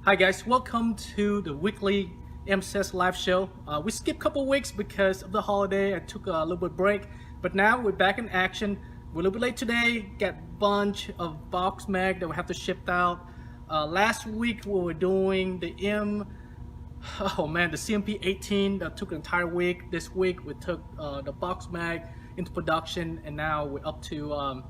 Hi guys, welcome to the weekly MCS live show. We skipped a couple weeks because of the holiday. I took a little bit break, but now we're back in action. We're a little bit late today. Got a bunch of box mag that we have to ship out. Last week we were doing the the CMP 18 that took an entire week. This week we took the box mag into production, and now we're up to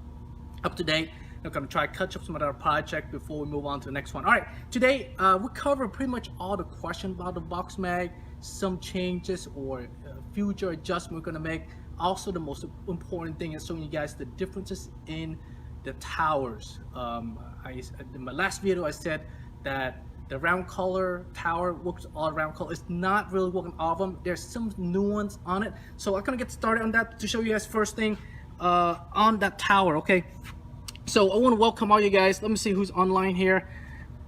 date. I'm gonna try to catch up some of our project before we move on to the next one. All right, today we cover pretty much all the questions about the box mag, some changes or future adjustment we're gonna make. Also, the most important thing is showing you guys the differences in the towers. In my last video, I said that the round color tower works all round color. It's not really working all of them. There's some nuance on it. So I'm gonna get started on that to show you guys first thing on that tower. Okay. So I want to welcome all you guys. Let me see who's online here.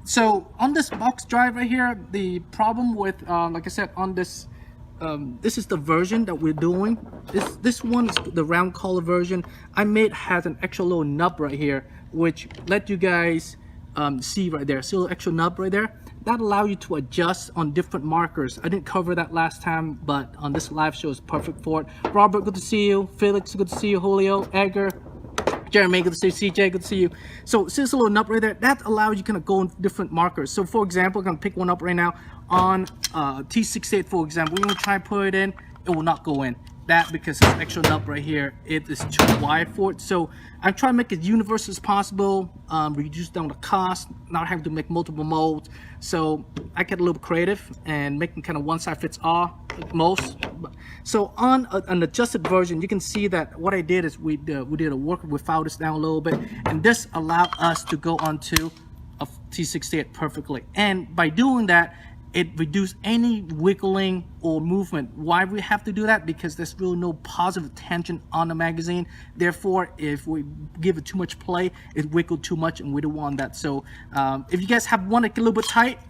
So on this box drive right here, the problem with, like I said, on this, this is the version that we're doing. This one is the round collar version. I made has an extra little nub right here, which let you guys see right there. See a little extra nub right there. That allows you to adjust on different markers. I didn't cover that last time, but on this live show is perfect for it. Robert, good to see you. Felix, good to see you. Julio, Edgar, Jeremy, good to see you. CJ, good to see you. So see this little nub right there? That allows you kind of go in different markers. So for example, I'm gonna pick one up right now on T68, for example. We're gonna try and put it in, it will not go in. That because this extra nub right here, it is too wide for it. So I'm trying to make it universal as possible, reduce down the cost, not having to make multiple molds. So I get a little creative and making kind of one size fits all like most. So on an adjusted version, you can see that what I did is we did a work, we filed this down a little bit, and this allowed us to go onto a T68 perfectly. And by doing that, it reduced any wiggling or movement. Why we have to do that? Because there's really no positive tension on the magazine. Therefore, if we give it too much play, it wiggled too much, and we don't want that. So if you guys have one that get a little bit tight,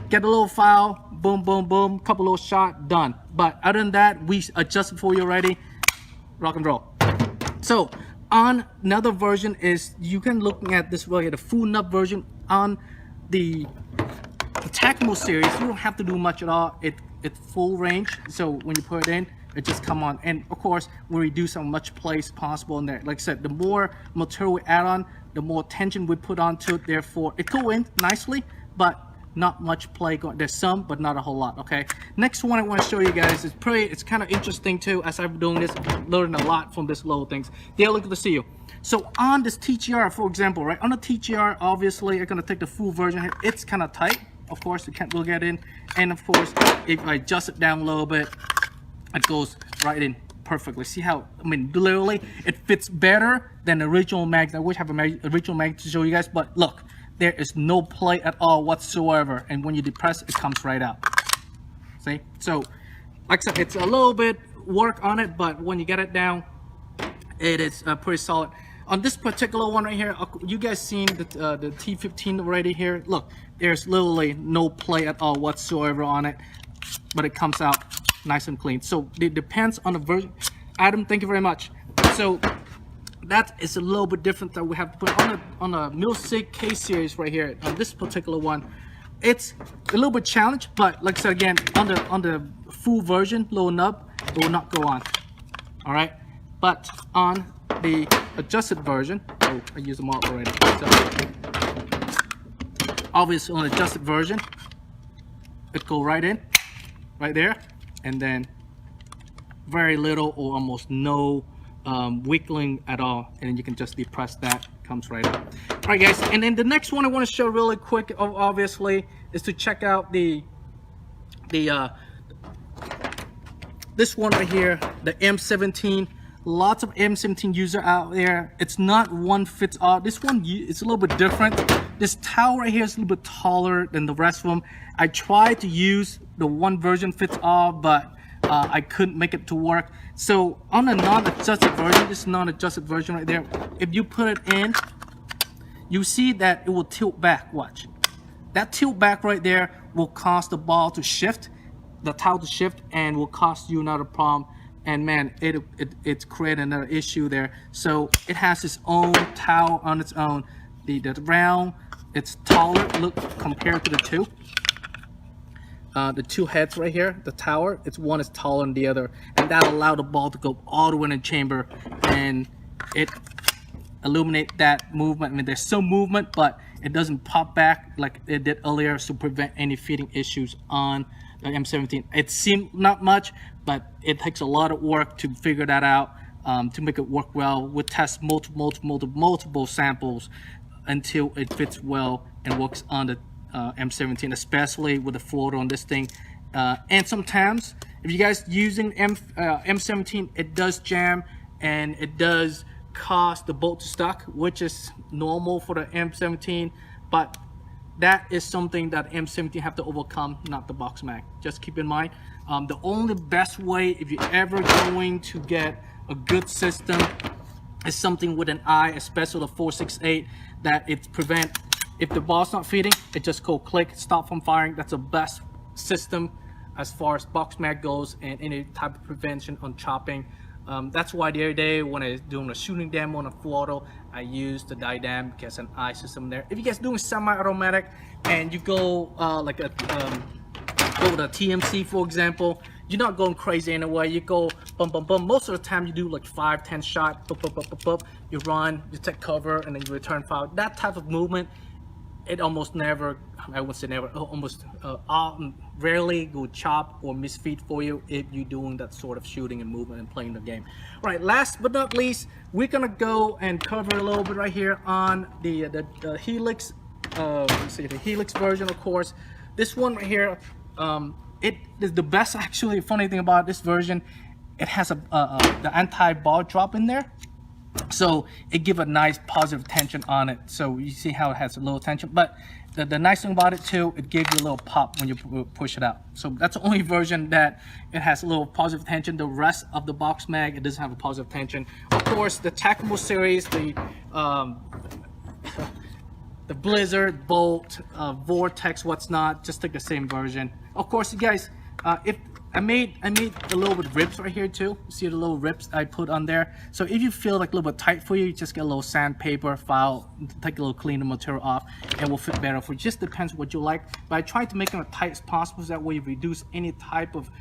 get a little file, boom, boom, boom, couple little shot, done. But other than that, we adjusted for you already. Rock and roll. So on another version is you can look at this really the full nub version on the Tactical series. You don't have to do much at all. It's full range. So when you put it in, it just come on. And of course, we reduce how much play as possible in there. Like I said, the more material we add on, the more tension we put onto it. Therefore, it go in nicely, but not much play going. There's some, but not a whole lot. Okay. Next one I want to show you guys is it's kind of interesting too. As I've been doing this, learning a lot from this little things. Dale, good to see you. So on this TGR, for example, right on the TGR, obviously, I'm gonna take the full version here. It's kind of tight. Of course, you can't really get in, and of course, if I adjust it down a little bit, it goes right in perfectly. See how, I mean, literally, it fits better than the original mag. I wish I have an original mag to show you guys, but look, there is no play at all whatsoever, and when you depress, it comes right out. See? So, like I said, it's a little bit work on it, but when you get it down, it is pretty solid. On this particular one right here, you guys seen the T15 already here. Look, there's literally no play at all whatsoever on it, but it comes out nice and clean. So it depends on the version. Adam, thank you very much. So that is a little bit different that we have to put on a Milsig K series right here. On this particular one, it's a little bit challenged, but like I said again, on the full version, little nub, it will not go on. All right, but on the adjusted version, oh, I used them all already. So obviously on the adjusted version, it go right in, right there, and then very little or almost no wiggling at all, and then you can just depress that, comes right up. All right, guys, and then the next one I want to show really quick, obviously, is to check out this one right here, the M17. Lots of M17 user out there. It's not one fits all. This one it's a little bit different. This tower right here is a little bit taller than the rest of them. I tried to use the one version fits all, but I couldn't make it to work. So on a non-adjusted version, this non-adjusted version right there, if you put it in, you see that it will tilt back. Watch. That tilt back right there will cause the ball to shift, the tower to shift, and will cost you another problem. And man, it's created another issue there. So it has its own tower on its own. The round it's taller. Look, compared to the two heads right here, the tower, it's one is taller than the other, and that allowed the ball to go all the way in the chamber, and it illuminate that movement. I mean, there's still movement, but it doesn't pop back like it did earlier, to prevent any feeding issues on the M17. It seemed not much, but it takes a lot of work to figure that out, to make it work well. We test multiple samples until it fits well and works on the M17, especially with the floater on this thing. And sometimes, if you guys using M17, it does jam and it does cause the bolt to stuck, which is normal for the M17, but that is something that M17 have to overcome, not the box mag. Just keep in mind, the only best way, if you're ever going to get a good system, is something with an eye, especially the 468, that it prevent, if the ball's not feeding, it just go click, stop from firing. That's the best system as far as box mag goes, and any type of prevention on chopping. That's why the other day when I was doing a shooting demo on a full auto, I used the Dynam, gets an eye system there. If you guys doing semi-automatic and you go go with a TMC, for example, you're not going crazy anyway. You go bum bum bum. Most of the time you do like 5-10 shot, you run, you take cover, and then you return fire. That type of movement, it almost never, I wouldn't say never, almost rarely will chop or misfeed for you if you're doing that sort of shooting and movement and playing the game. All right, last but not least, we're gonna go and cover a little bit right here on the Helix. Let's see, the Helix version, of course. This one right here, it is the best. Actually, funny thing about this version, it has the anti-ball drop in there. So it give a nice positive tension on it. So you see how it has a little tension, but the nice thing about it too, it gives you a little pop when you push it out. So that's the only version that it has a little positive tension. The rest of the box mag, it doesn't have a positive tension. Of course, the Tactical series, the Blizzard, Bolt, Vortex, what's not, just take the same version. Of course, you guys, if I made a little bit of rips right here too. See the little rips I put on there. So if you feel like a little bit tight for you, just get a little sandpaper file, take a little cleaner material off, and will fit better for you. Just depends what you like. But I try to make them as tight as possible, so that way you reduce any type of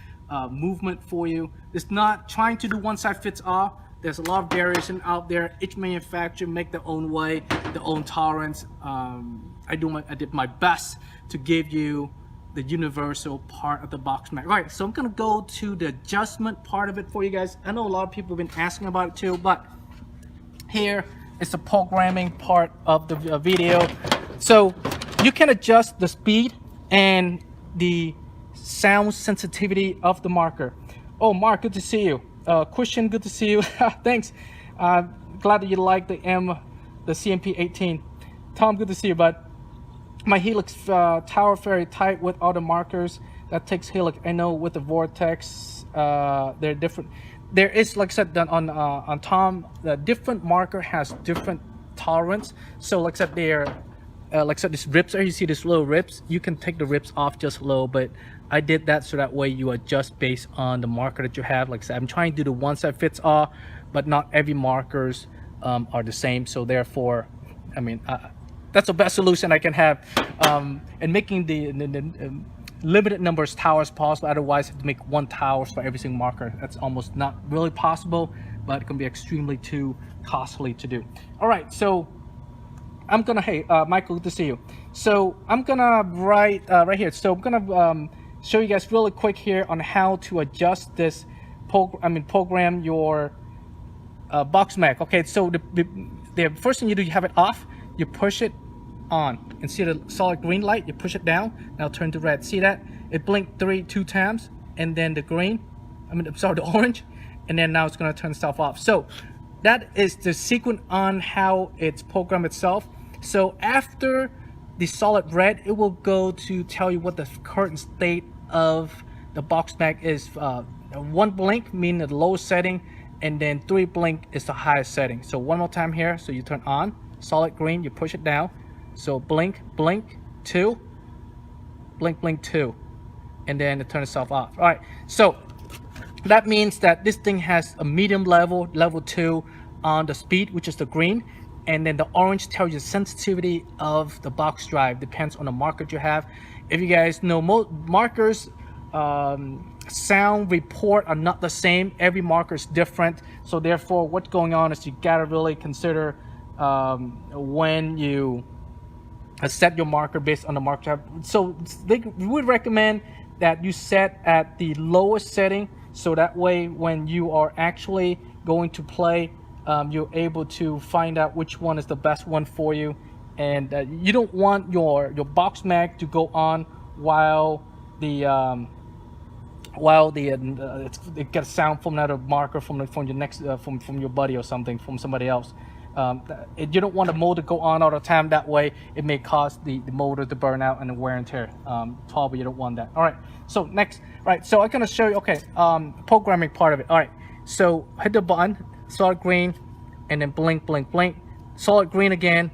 movement for you. It's not trying to do one size fits all. There's a lot of variation out there. Each manufacturer make their own way, their own tolerance. I did my best to give you the universal part of the box mag. All right, so I'm gonna go to the adjustment part of it for you guys. I know a lot of people have been asking about it too, but here is the programming part of the video. So you can adjust the speed and the sound sensitivity of the marker. Oh, Mark, good to see you. Christian, good to see you. Thanks. Glad that you like the CMP 18. Tom, good to see you, bud. My Helix tower very tight with all the markers. That takes Helix. I know with the Vortex, they're different. There is, like I said, on Tom, the different marker has different tolerance. So like I said, they're like I said, these rips there, you see these little rips, you can take the rips off just a little bit. I did that so that way you adjust based on the marker that you have. Like I said, I'm trying to do the one size fits all, but not every markers are the same. So therefore, I mean, that's the best solution I can have, and making the limited numbers towers possible. Otherwise, I have to make one towers for every single marker. That's almost not really possible, but it can be extremely too costly to do. All right, so I'm gonna, hey, Michael, good to see you. So I'm gonna write right here. So I'm gonna show you guys really quick here on how to adjust this, program your box mag. Okay, so the first thing you do, you have it off, you push it on, and see the solid green light, you push it down, now turn to red. See that? It blinked two times, and then the green, the orange, and then now it's gonna turn itself off. So that is the sequence on how it's programmed itself. So after the solid red, it will go to tell you what the current state of the box mag is. One blink meaning the lowest setting, and then 3 blink is the highest setting. So one more time here, so you turn on, solid green, you push it down, so blink, blink, 2, blink, blink, 2, and then it turns itself off. All right, so that means that this thing has a medium level, level 2 on the speed, which is the green, and then the orange tells you sensitivity of the box drive. Depends on the marker you have. If you guys know, most markers sound report are not the same. Every marker is different, so therefore what's going on is you gotta really consider when you set your marker based on the marker type. So we would recommend that you set at the lowest setting, so that way when you are actually going to play, you're able to find out which one is the best one for you. And you don't want your box mag to go on while it gets sound from another marker from your next from your buddy or something, from somebody else. You don't want the motor to go on all the time. That way it may cause the motor to burn out and the wear and tear. Probably you don't want that. All right, so next, right, so I'm gonna show you, okay, programming part of it. All right, so hit the button, solid green, and then blink, blink, blink, solid green again,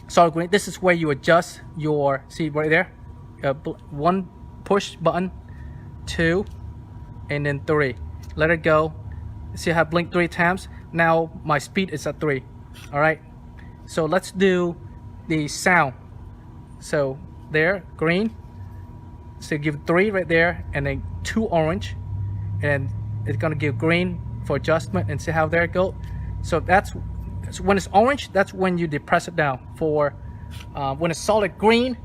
solid green. This is where you adjust your, see right there, one push button, 2, and then 3. Let it go. See how I blink 3 times? Now my speed is at 3. All right, so let's do the sound. So there, green, so give 3 right there, and then 2 orange, and it's gonna give green for adjustment, and see how there it goes. So that's, so when it's orange, that's when you depress it down. For when it's solid green,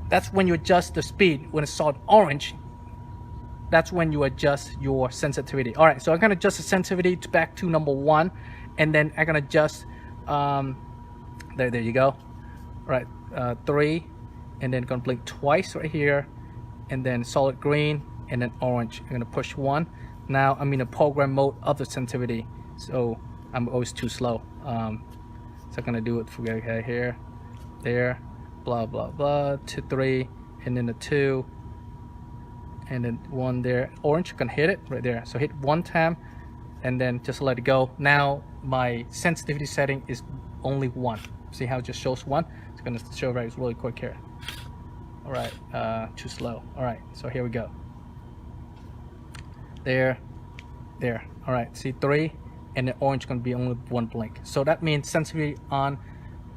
that's when you adjust the speed. When it's solid orange, that's when you adjust your sensitivity. All right, so I'm gonna adjust the sensitivity back to number 1, and then I'm gonna adjust, there you go. All right, 3, and then gonna blink twice right here, and then solid green, and then orange. I'm gonna push 1. Now I'm in a program mode of the sensitivity, so I'm always too slow. So I'm gonna do it for here, there, blah, blah, blah, 2, 3, and then the 2, and then 1 there. Orange, you can hit it right there. So hit 1 time, and then just let it go. Now my sensitivity setting is only 1. See how it just shows 1? It's gonna show right really quick here. All right, too slow. All right, so here we go. There. All right, see 3, and the orange gonna be only 1 blink. So that means sensitivity on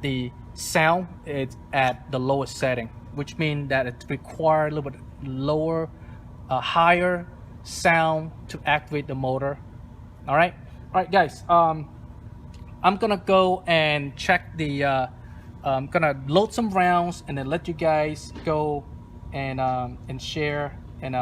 the sound is at the lowest setting, which means that it requires a little bit lower, higher sound to activate the motor. All right, guys. I'm gonna go and check the. I'm gonna load some rounds and then let you guys go and share and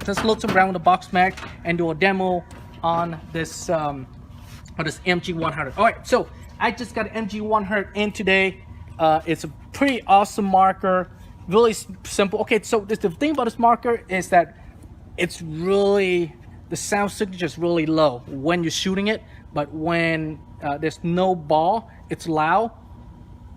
just load some round with the box mag and do a demo on this this MG100. All right, so I just got an MG100 in today. It's a pretty awesome marker, really simple. Okay, so the thing about this marker is that it's really, the sound signature is really low when you're shooting it, but when there's no ball, it's loud.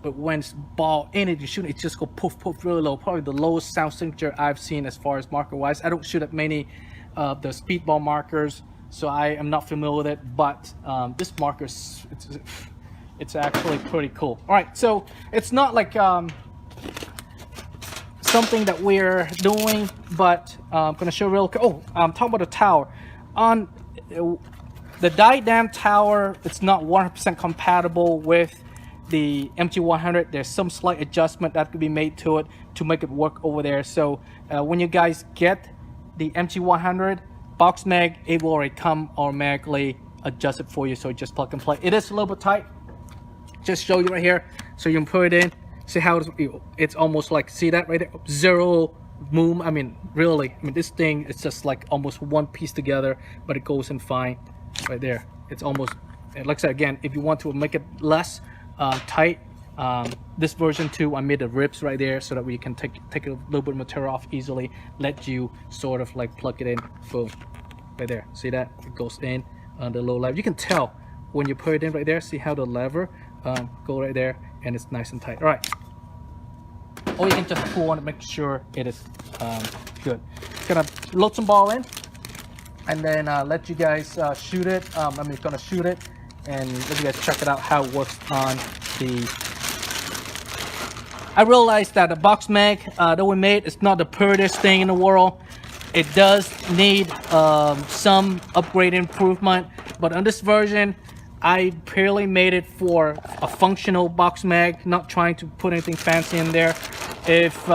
But when it's ball in it, you shoot it just go poof poof really low. Probably the lowest sound signature I've seen as far as marker wise. I don't shoot at many of the speedball markers, so I am not familiar with it. But this marker, it's actually pretty cool. All right, so it's not like something that we're doing, but I'm gonna show real quick. Oh, I'm talking about the tower. On the diadem tower, it's not 100% compatible with the MG100. There's some slight adjustment that could be made to it to make it work over there. So when you guys get the MG100 box mag, it will already come automatically adjusted for you, so just plug and play. It is a little bit tight, just show you right here, so you can put it in. See how it's almost like, see that right there, zero movement. I mean, really, I mean, this thing is just like almost one piece together, but it goes in fine right there. It's almost, like I said, again, if you want to make it less tight, this version 2, I made the ribs right there so that we can take a little bit of material off easily, let you sort of like plug it in. Boom, right there. See that it goes in on the low level. You can tell when you put it in right there. See how the lever go right there, and it's nice and tight. All right, or you can just pull on it, make sure it is good. Gonna load some ball in, and then let you guys shoot it. I'm gonna shoot it and let you guys check it out how it works on the. I realized that the box mag that we made is not the prettiest thing in the world. It does need some upgrade improvement, but on this version, I purely made it for a functional box mag, not trying to put anything fancy in there. If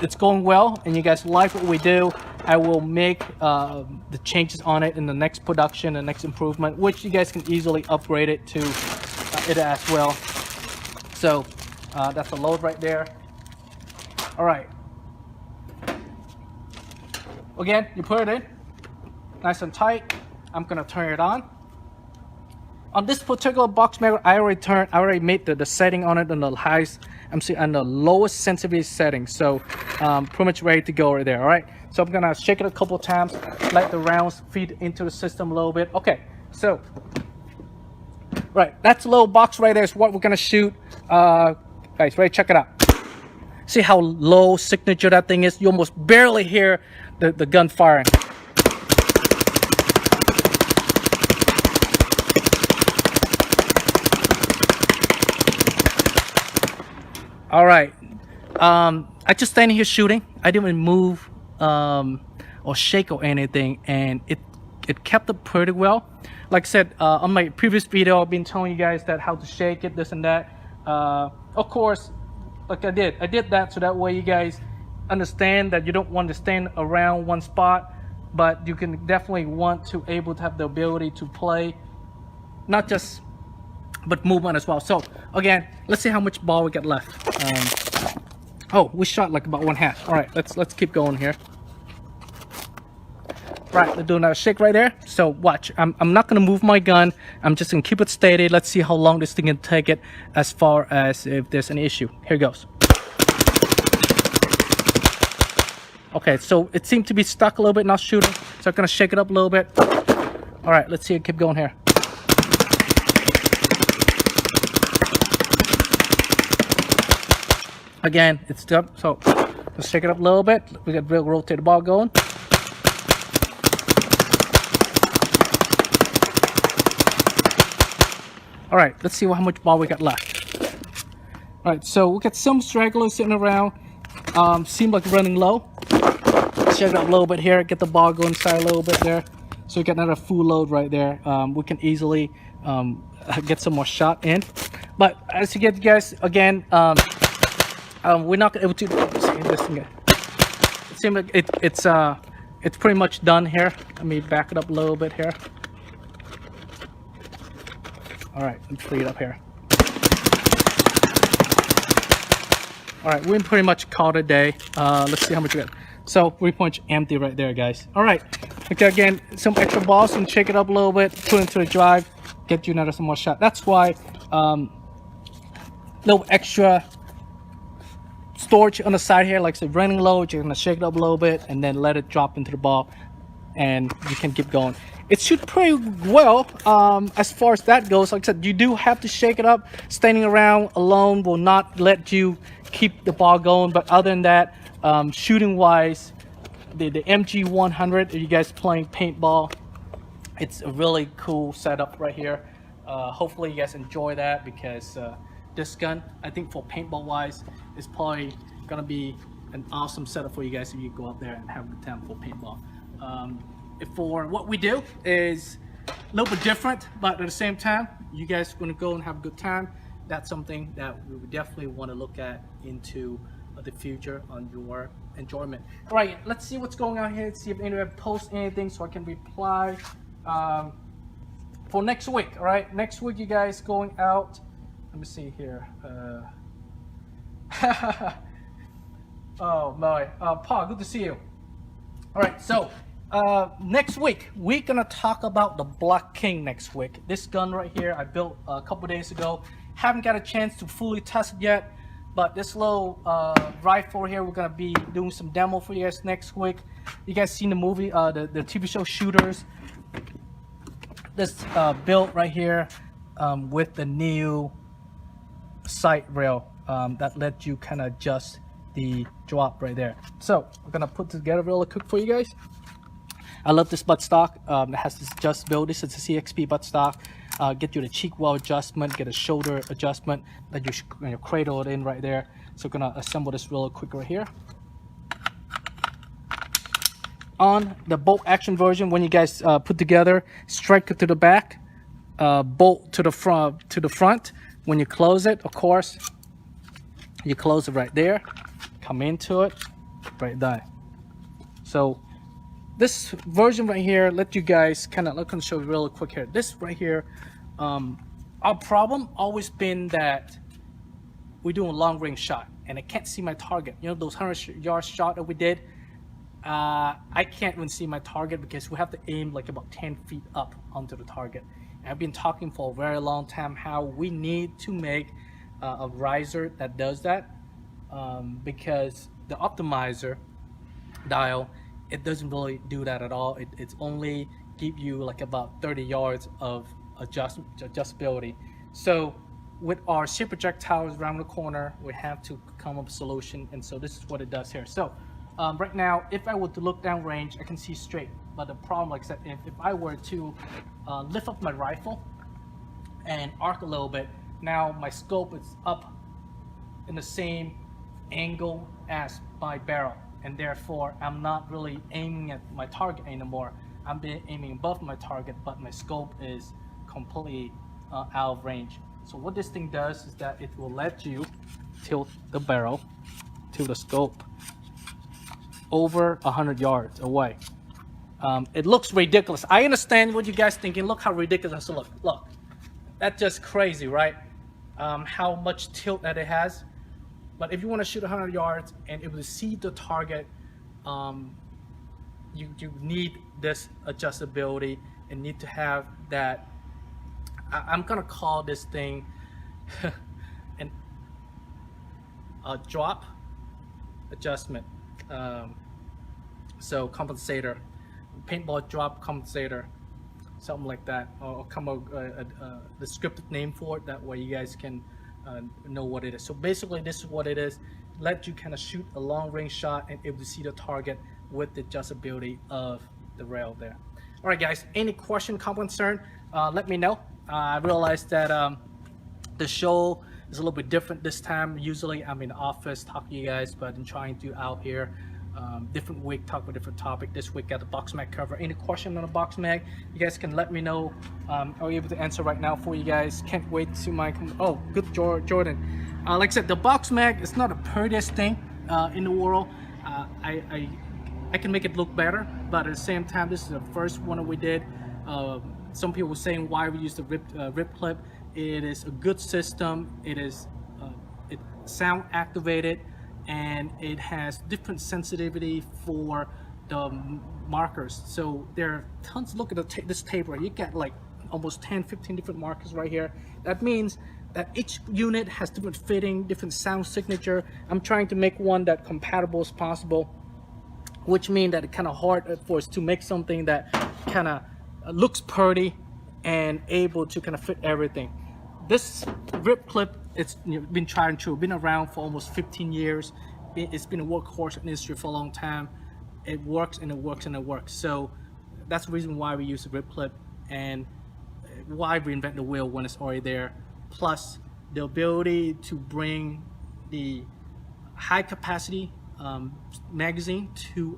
it's going well and you guys like what we do, I will make the changes on it in the next production, the next improvement, which you guys can easily upgrade it to it as well. So that's a load right there. All right. Again, you put it in, nice and tight. I'm gonna turn it on. On this particular box mag, I already made the setting on it on the highest MC and the lowest sensitivity setting. So pretty much ready to go right there. All right. So I'm gonna shake it a couple times, let the rounds feed into the system a little bit. Okay. So right, that's a little box right there is what we're gonna shoot. Guys, ready? Check it out. See how low signature that thing is? You almost barely hear the gun firing. All right, I just standing here shooting. I didn't even move or shake or anything, and it kept up pretty well. Like I said, on my previous video, I've been telling you guys that how to shake it, this and that. Of course, like I did that so that way you guys understand that you don't want to stand around one spot, but you can definitely want to able to have the ability to play, not just but movement as well. So again, let's see how much ball we got left. Oh, we shot like about one half. All right, let's keep going here. Right, we're doing a shake right there. So watch, I'm not gonna move my gun. I'm just gonna keep it steady. Let's see how long this thing can take it as far as if there's an issue. Here goes. Okay, so it seemed to be stuck a little bit, not shooting. So I'm gonna shake it up a little bit. All right, let's see it keep going here. Again, it's up, so let's shake it up a little bit. We got to rotate the ball going. All right, let's see how much ball we got left. All right, so we got some stragglers sitting around. Seem like running low. Shake it up a little bit here, get the ball going inside a little bit there. So we got another full load right there. We can easily get some more shot in. But as you get, guys, again, we're not able to see this thing. It seems like it's pretty much done here. Let me back it up a little bit here. All right, let's free it up here. All right, we pretty much called it a day. Let's see how much we got. So we're pretty much empty right there, guys. All right, okay, again, some extra balls and shake it up a little bit, put it into the drive, get you some more shot. That's why little extra storage on the side here, like I said, running low, you're gonna shake it up a little bit and then let it drop into the ball and you can keep going. It shoot pretty well as far as that goes. Like I said, you do have to shake it up. Standing around alone will not let you keep the ball going, but other than that, shooting wise, the MG100, if you guys playing paintball, it's a really cool setup right here. Hopefully you guys enjoy that, because this gun, I think for paintball wise, is probably gonna be an awesome setup for you guys if you go out there and have a good time for paintball. For what we do is a little bit different, but at the same time, you guys are gonna go and have a good time. That's something that we would definitely want to look at into the future on your enjoyment. All right, let's see what's going on here. Let's see if anyone posts anything so I can reply for next week. All right, next week you guys going out. Let me see here. Oh my, Paul, good to see you. All right, so next week we're gonna talk about the Black King next week. This gun right here I built a couple days ago. Haven't got a chance to fully test it yet, but this little rifle here, we're gonna be doing some demo for you guys next week. You guys seen the movie, the TV show Shooters? This built right here with the new sight rail that let you kind of adjust the drop right there. So we're gonna put together really quick for you guys. I love this buttstock. It has this just build. This is a CXP buttstock. Get you the cheek well adjustment, get a shoulder adjustment that you cradle it in right there. So we're gonna assemble this real quick right here. On the bolt action version, when you guys put together, strike it to the back. bolt to the front. When you close it, of course, you close it right there, come into it, right there. So this version right here, let you guys kind of look and show you real quick here. This right here, our problem always been that we're doing a long range shot and I can't see my target. You know, those 100-yard shot that we did, I can't even see my target because we have to aim like about 10 feet up onto the target. And I've been talking for a very long time how we need to make a riser that does that, because the optimizer dial, it doesn't really do that at all. It's only give you like about 30 yards of adjustability. So with our ship projectiles around the corner, we have to come up with a solution, and so this is what it does here. So right now, if I were to look down range, I can see straight. But the problem, like I said, if I were to lift up my rifle and arc a little bit, now my scope is up in the same angle as my barrel, and therefore I'm not really aiming at my target anymore. I'm aiming above my target, but my scope is completely out of range. So what this thing does is that it will let you tilt the barrel to the scope over 100 yards away. It looks ridiculous. I understand what you guys thinking. Look how ridiculous it looks. Look, that's just crazy, right? How much tilt that it has. But if you want to shoot 100 yards and it will see the target, you need this adjustability and need to have that. I'm gonna call this thing a drop adjustment. So compensator, paintball drop compensator, something like that, or come up a descriptive name for it. That way you guys can know what it is. So basically this is what it is. Let you kind of shoot a long range shot and able to see the target with the adjustability of the rail there. All right guys, any question, comment, concern, let me know. I realized that the show is a little bit different this time. Usually I'm in the office talking to you guys, but I'm trying to out here different week talk about different topic. This week got the box mag cover. Any question on the box mag, you guys can let me know. I'll be able to answer right now for you guys. Can't wait to my oh good Jordan. Like I said, the box mag is not the prettiest thing in the world. I can make it look better, but at the same time, this is the first one that we did. Some people were saying why we use the rip clip. It is a good system. It is it sound activated, and it has different sensitivity for the markers. So there are tons. Look at this tape right. You got like almost 10-15 different markers right here. That means that each unit has different fitting, different sound signature. I'm trying to make one that compatible as possible, which means that it's kind of hard for us to make something that kind of looks pretty and able to kind of fit everything. This rip clip, it's been tried and true, been around for almost 15 years. It's been a workhorse in the industry for a long time. It works and it works and it works. So that's the reason why we use the rip clip and why reinvent the wheel when it's already there. Plus the ability to bring the high capacity magazine to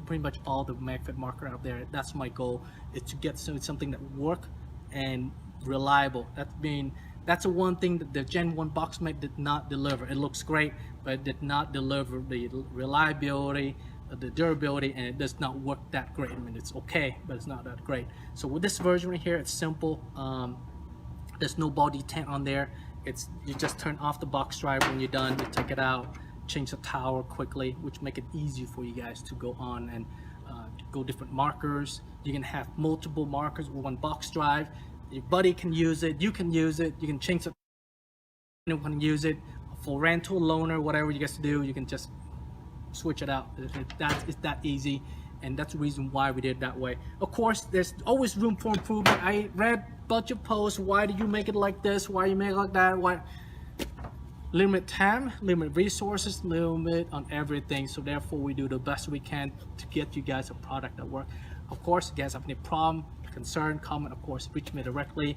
pretty much all the MagFit marker out there. That's my goal, is to get something that work and reliable. That's the one thing that the Gen 1 box mag did not deliver. It looks great, but it did not deliver the reliability, the durability, and it does not work that great. I mean, it's okay, but it's not that great. So with this version right here, it's simple. There's no ball detent on there. You just turn off the box drive when you're done. You take it out, change the tower quickly, which make it easy for you guys to go on and go different markers. You can have multiple markers with one box drive. Your buddy can use it, you can use it, you can change it, anyone can use it for rental, loaner, whatever you guys do. You can just switch it out. It's that easy, and that's the reason why we did it that way. Of course, there's always room for improvement. I read a bunch of posts. Why did you make it like this? Why you make it like that? Why? Limit time, limit resources, limit on everything. So therefore we do the best we can to get you guys a product that works. Of course, if you guys have any problem, concern, comment, of course, reach me directly.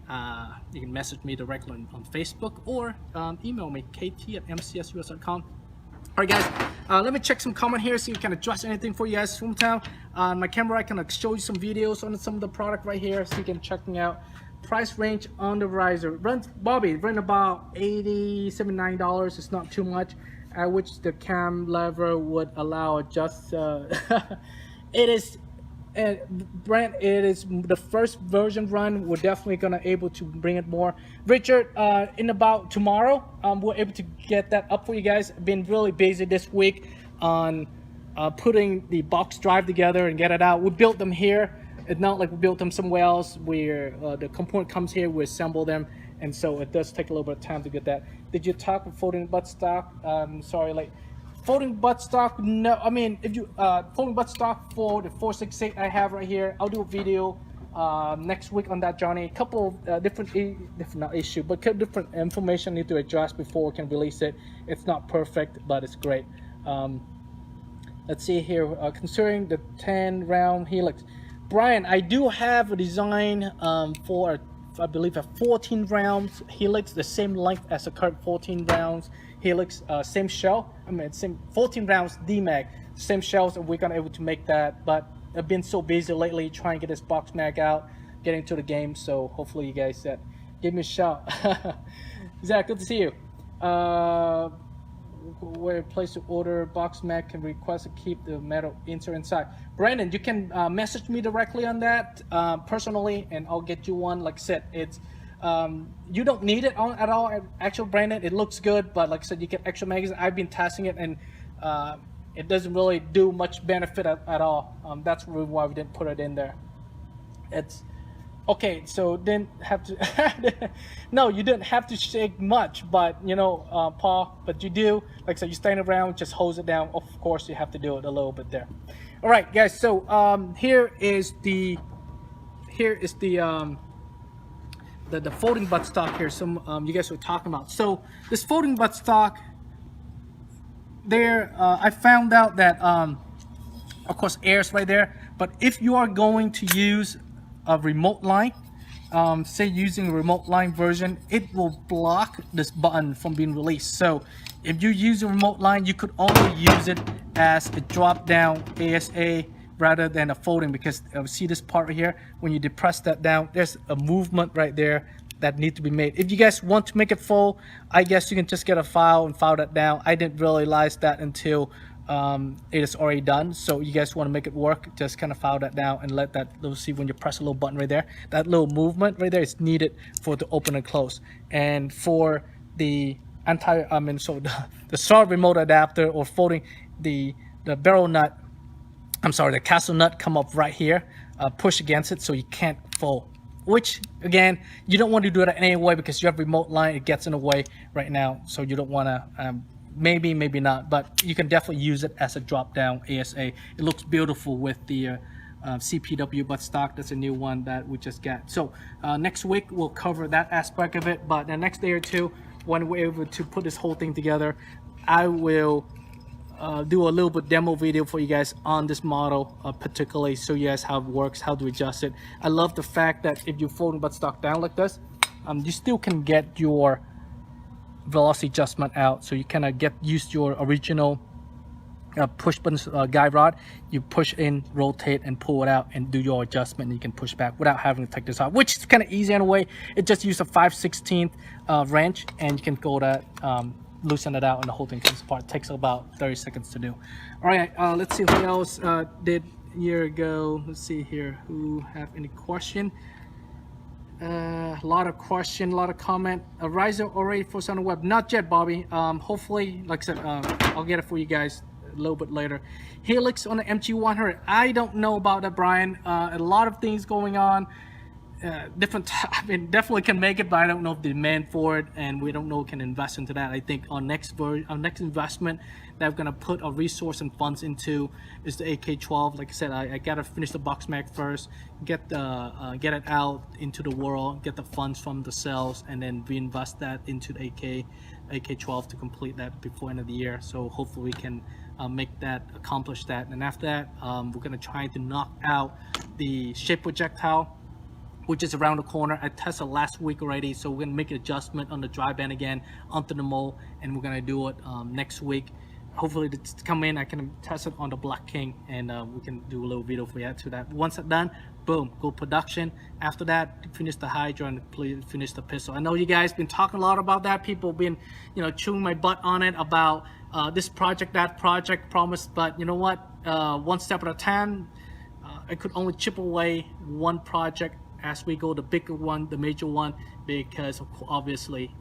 You can message me directly on Facebook or email me, kt@mcsus.com. Alright guys, let me check some comment here, so you can adjust anything for you guys from time. On my camera I can show you some videos on some of the product right here, so you can check me out. price range on the riser runs, Bobby, run about $80, $79. It's not too much, at which the cam lever would allow adjust. It is, and Brent, it is the first version run. We're definitely gonna able to bring it more. Richard, in about tomorrow, we're able to get that up for you guys. Been really busy this week on putting the box drive together and get it out. We built them here. It's not like we built them somewhere else where the component comes here, we assemble them, and so it does take a little bit of time to get that. Did you talk with folding buttstock? Sorry, like folding buttstock. No, I mean, if you folding buttstock for the 468 I have right here, I'll do a video next week on that, Johnny. A couple different information I need to adjust before we can release it. It's not perfect, but it's great. Let's see here. Considering the 10 round helix, Brian, I do have a design for, I believe, a 14 rounds helix, the same length as the current 14 rounds helix, same shell. I mean, same 14 rounds DMAG, same shells, and we're gonna able to make that. But I've been so busy lately trying to get this box mag out, getting to the game. So hopefully you guys give me a shout. Zach, good to see you. Where place to order box mag can request to keep the metal insert inside. Brandon, you can message me directly on that personally, and I'll get you one. Like I said, it's you don't need it at all. Actual Brandon, it looks good, but like I said, you get extra magazine. I've been testing it, and it doesn't really do much benefit at all. That's the reason why we didn't put it in there. It's okay, so didn't have to no, you didn't have to shake much, but you know, Paul, but you do, like I said, you stand around, just hose it down. Of course you have to do it a little bit there. All right, guys, so here is the folding buttstock here. Some you guys were talking about. So this folding buttstock there, I found out that of course air's right there, but if you are going to use a remote line, say using a remote line version, it will block this button from being released. So if you use a remote line, you could only use it as a drop down ASA rather than a folding, because see this part right here, when you depress that down, there's a movement right there that needs to be made. If you guys want to make it full, I guess you can just get a file and file that down. I didn't realize that until it is already done. So you guys want to make it work, just kind of file that down and let that little, see when you press a little button right there, that little movement right there is needed for it to open and close. And for the the saw remote adapter or folding, the barrel nut, I'm sorry, the castle nut come up right here, push against it so you can't fold, which again, you don't want to do that anyway because you have remote line, it gets in the way right now, so you don't want to maybe not, but you can definitely use it as a drop down ASA. It looks beautiful with the CPW buttstock. That's a new one that we just got. So next week we'll cover that aspect of it, but the next day or two when we're able to put this whole thing together, I will do a little bit demo video for you guys on this model particularly, so you guys how it works, how to adjust it. I love the fact that if you fold the buttstock down like this, you still can get your velocity adjustment out, so you kind of use your original push button guide rod. You push in, rotate, and pull it out and do your adjustment, and you can push back without having to take this out, which is kind of easy in a way. It just uses a 5/16 wrench, and you can go to loosen it out, and the whole thing comes apart. It takes about 30 seconds to do. All right, let's see who else did a year ago. Let's see here, who have any question. A lot of question, a lot of comment. A riser already for on the web? Not yet, Bobby. Hopefully, like I said, I'll get it for you guys a little bit later. Helix on the MG100. I don't know about that, Brian. A lot of things going on. I mean, definitely can make it, but I don't know if the demand for it, and we don't know if we can invest into that. I think our next investment that we're gonna put our resource and funds into is the AK-12. Like I said, I gotta finish the box mag first, get it out into the world, get the funds from the sales, and then reinvest that into the AK-12 to complete that before end of the year. So hopefully we can accomplish that. And after that, we're gonna try to knock out the shape projectile, which is around the corner. I tested last week already, so we're gonna make an adjustment on the dry band again onto the mold, and we're gonna do it next week. hopefully to come in, I can test it on the Black King, and we can do a little video for you to that. Once it's done, boom, go production. After that, finish the Hydra and please finish the pistol. I know you guys been talking a lot about that. People been, you know, chewing my butt on it about this project, that project, promise. But you know what? One step at a time. I could only chip away one project as we go, the bigger one, the major one, because obviously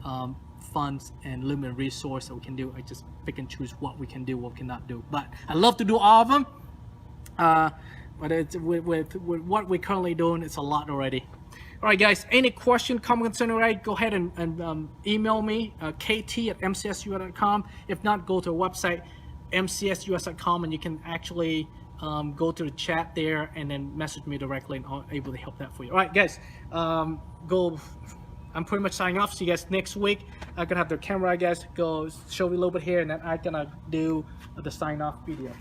funds and limited resource that we can do. I just pick and choose what we can do, what we cannot do. But I love to do all of them. But it's, with what we're currently doing, it's a lot already. All right, guys, any question, comment, concern, right, go ahead and email me, kt@mcsus.com. If not, go to our website, mcsus.com, and you can actually go to the chat there and then message me directly, and I'm able to help that for you. All right, guys, I'm pretty much signing off. See you guys next week. I'm gonna have the camera, I guess, go show you a little bit here, and then I'm gonna do the sign off video.